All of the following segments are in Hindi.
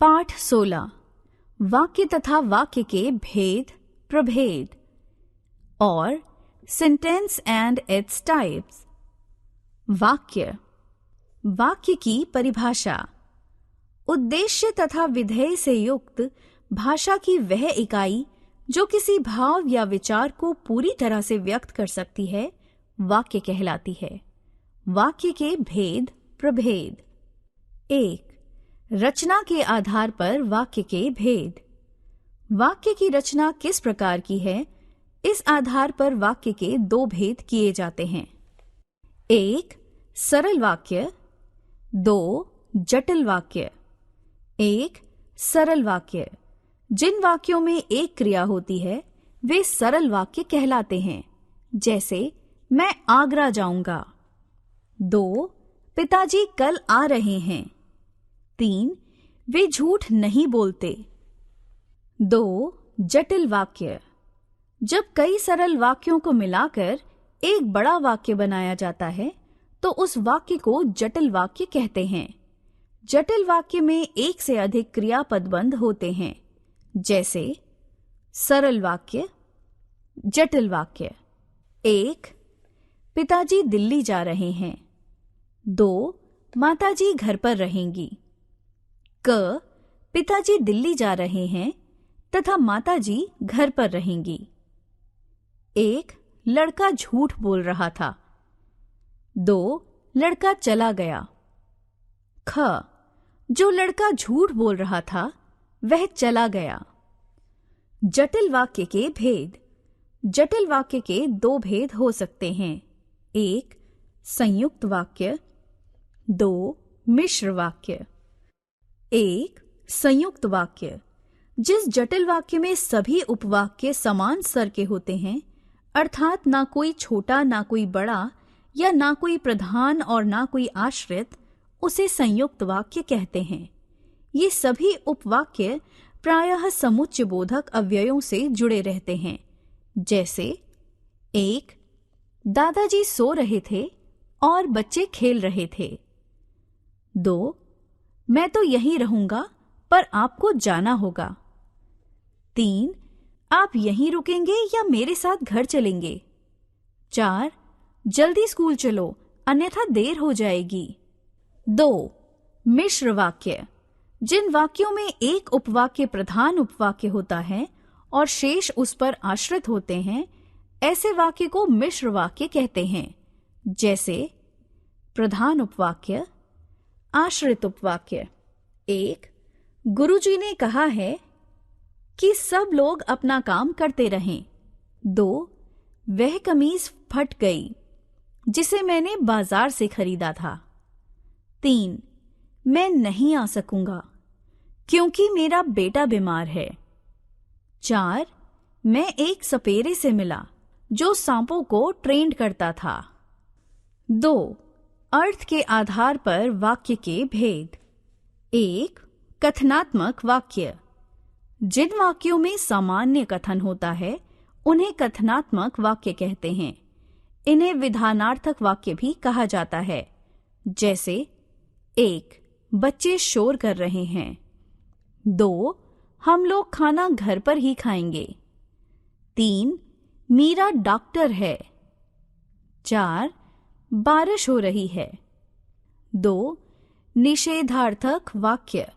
पाठ 16 वाक्य तथा वाक्य के भेद प्रभेद और सेंटेंस एंड इट्स टाइप्स। वाक्य की परिभाषा। उद्देश्य तथा विधेय से युक्त भाषा की वह इकाई जो किसी भाव या विचार को पूरी तरह से व्यक्त कर सकती है, वाक्य कहलाती है। वाक्य के भेद प्रभेद। 1. रचना के आधार पर वाक्य के भेद। वाक्य की रचना किस प्रकार की है, इस आधार पर वाक्य के 2 भेद किए जाते हैं। 1. सरल वाक्य। 2. जटिल वाक्य। 1. सरल वाक्य। जिन वाक्यों में एक क्रिया होती है वे सरल वाक्य कहलाते हैं, जैसे मैं आगरा जाऊंगा। 2. पिताजी कल आ रहे हैं। 3. वे झूठ नहीं बोलते। 2. जटिल वाक्य। जब कई सरल वाक्यों को मिलाकर एक बड़ा वाक्य बनाया जाता है तो उस वाक्य को जटिल वाक्य कहते हैं। जटिल वाक्य में एक से अधिक क्रियापदबंध होते हैं, जैसे सरल वाक्य, जटिल वाक्य। 1. पिताजी दिल्ली जा रहे हैं। 2. माताजी घर पर रहेंगी। क. पिताजी दिल्ली जा रहे हैं तथा माताजी घर पर रहेंगी। 1. लड़का झूठ बोल रहा था। 2. लड़का चला गया। ख. जो लड़का झूठ बोल रहा था वह चला गया। जटिल वाक्य के भेद। जटिल वाक्य के 2 भेद हो सकते हैं। 1. संयुक्त वाक्य। 2. मिश्र वाक्य। 1. संयुक्त वाक्य। जिस जटिल वाक्य में सभी उपवाक्य समान स्तर के होते हैं, अर्थात ना कोई छोटा ना कोई बड़ा या ना कोई प्रधान और ना कोई आश्रित, उसे संयुक्त वाक्य कहते हैं। ये सभी उपवाक्य प्रायः समुच्चय बोधक अव्ययों से जुड़े रहते हैं, जैसे 1. दादाजी सो रहे थे और बच्चे खेल रहे थे। 2. मैं तो यहीं रहूंगा पर आपको जाना होगा। 3. आप यहीं रुकेंगे या मेरे साथ घर चलेंगे। 4. जल्दी स्कूल चलो अन्यथा देर हो जाएगी। 2. मिश्र वाक्य। जिन वाक्यों में एक उपवाक्य प्रधान उपवाक्य होता है और शेष उस पर आश्रित होते हैं, ऐसे वाक्य को मिश्र वाक्य कहते हैं, जैसे प्रधान उपवाक्य, आश्रित उपवाक्य। 1. गुरुजी ने कहा है कि सब लोग अपना काम करते रहें। 2. वह कमीज फट गई जिसे मैंने बाजार से खरीदा था। 3. मैं नहीं आ सकूंगा क्योंकि मेरा बेटा बीमार है। 4. मैं एक सपेरे से मिला जो सांपों को ट्रेंड करता था। 2. अर्थ के आधार पर वाक्य के भेद। 1. कथनात्मक वाक्य। जिन वाक्यों में सामान्य कथन होता है उन्हें कथनात्मक वाक्य कहते हैं। इन्हें विधानार्थक वाक्य भी कहा जाता है, जैसे 1. बच्चे शोर कर रहे हैं। 2. हम लोग खाना घर पर ही खाएंगे। 3. मीरा डॉक्टर है। 4. बारिश हो रही है। 2. निषेधार्थक वाक्य।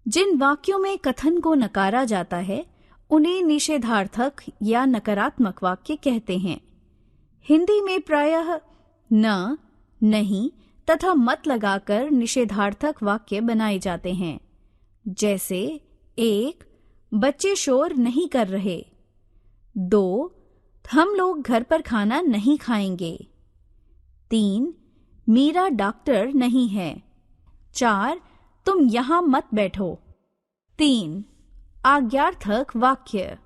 जिन वाक्यों में कथन को नकारा जाता है उन्हें निषेधार्थक या नकारात्मक वाक्य कहते हैं। हिंदी में प्रायः न, नहीं तथा मत लगाकर निषेधार्थक वाक्य बनाए जाते हैं, जैसे 1. बच्चे शोर नहीं कर रहे। 2. हम लोग घर पर खाना नहीं खाएंगे। 3. मीरा डॉक्टर नहीं है। 4. तुम यहां मत बैठो। 3. आज्ञार्थक वाक्य।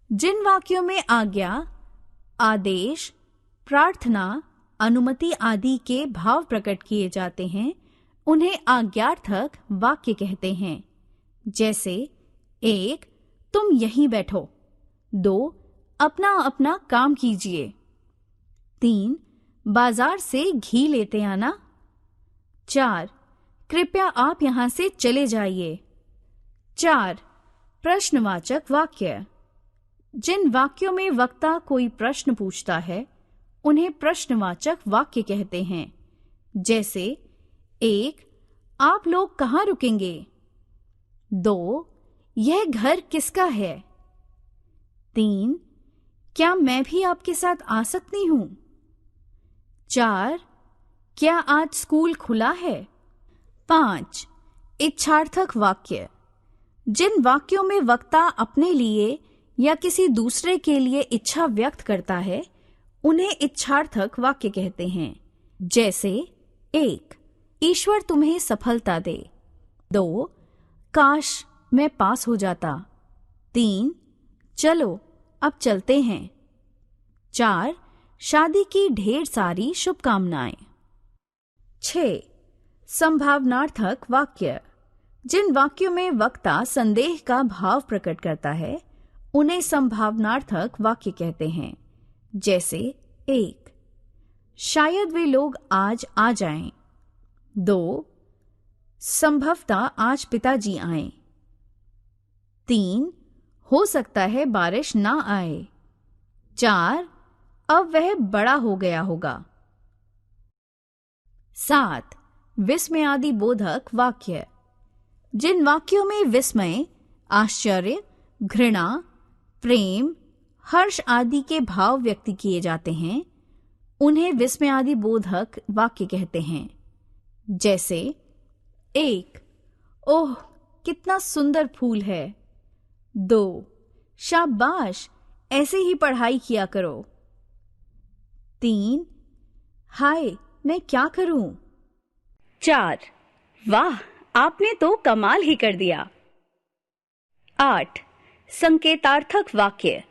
जिन वाक्यों में आज्ञा, आदेश, प्रार्थना, अनुमति आदि के भाव प्रकट किए जाते हैं उन्हें आज्ञार्थक वाक्य कहते हैं, जैसे 1. तुम यहीं बैठो। 2. अपना अपना काम कीजिए। 3. बाजार से घी लेते आना। 4. कृपया आप यहाँ से चले जाइए। 4. प्रश्नवाचक वाक्य। जिन वाक्यों में वक्ता कोई प्रश्न पूछता है उन्हें प्रश्नवाचक वाक्य कहते हैं। जैसे 1. आप लोग कहाँ रुकेंगे? 2. यह घर किसका है? 3. क्या मैं भी आपके साथ आ सकती हूँ? 4. क्या आज स्कूल खुला है? 5. इच्छार्थक वाक्य। जिन वाक्यों में वक्ता अपने लिए या किसी दूसरे के लिए इच्छा व्यक्त करता है उन्हें इच्छार्थक वाक्य कहते हैं। जैसे 1. ईश्वर तुम्हें सफलता दे। 2. काश मैं पास हो जाता। 3. चलो अब चलते हैं। 4. शादी की ढेर सारी शुभकामनाएं। 6. संभावनार्थक वाक्य। जिन वाक्यों में वक्ता संदेह का भाव प्रकट करता है उन्हें संभावनार्थक वाक्य कहते हैं। जैसे 1. शायद वे लोग आज आ जाएं। 2. संभवतः आज पिताजी आएं। 3. हो सकता है बारिश ना आए। 4. अब वह बड़ा हो गया होगा। 7. विस्मयादि बोधक वाक्य। जिन वाक्यों में विस्मय, आश्चर्य, घृणा, प्रेम, हर्ष आदि के भाव व्यक्त किए जाते हैं उन्हें विस्मयादि बोधक वाक्य कहते हैं। जैसे 1. ओह कितना सुंदर फूल है। 2. शाबाश ऐसे ही पढ़ाई किया करो। 3. हाय मैं क्या करूं? 4. वाह आपने तो कमाल ही कर दिया। 8. संकेतार्थक वाक्य।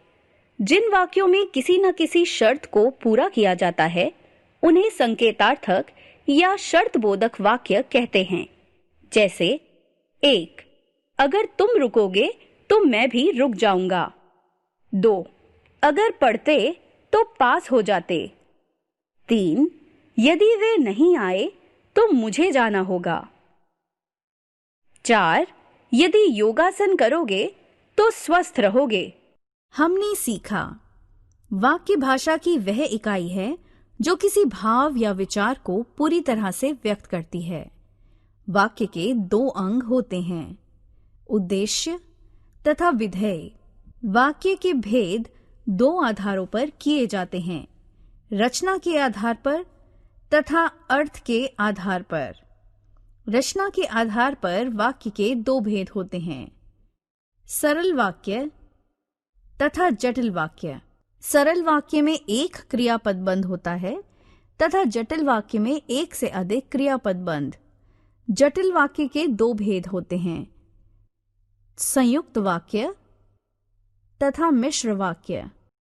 जिन वाक्यों में किसी न किसी शर्त को पूरा किया जाता है उन्हें संकेतार्थक या शर्त बोधक वाक्य कहते हैं। जैसे 1. अगर तुम रुकोगे तो मैं भी रुक जाऊंगा। 2. अगर पढ़ते तो पास हो जाते। 3. यदि वे नहीं आए तो मुझे जाना होगा। 4. यदि योगासन करोगे तो स्वस्थ रहोगे। हमने सीखा वाक्य भाषा की वह इकाई है जो किसी भाव या विचार को पूरी तरह से व्यक्त करती है। वाक्य के 2 अंग होते हैं, उद्देश्य तथा विधेय। वाक्य के भेद 2 आधारों पर किए जाते हैं, रचना के आधार पर तथा अर्थ के आधार पर। रचना के आधार पर वाक्य के 2 भेद होते हैं, सरल वाक्य तथा जटिल वाक्य। सरल वाक्य में एक क्रियापद बंध होता है तथा जटिल वाक्य में एक से अधिक क्रियापद बंध। जटिल वाक्य के 2 भेद होते हैं, संयुक्त वाक्य तथा मिश्र वाक्य।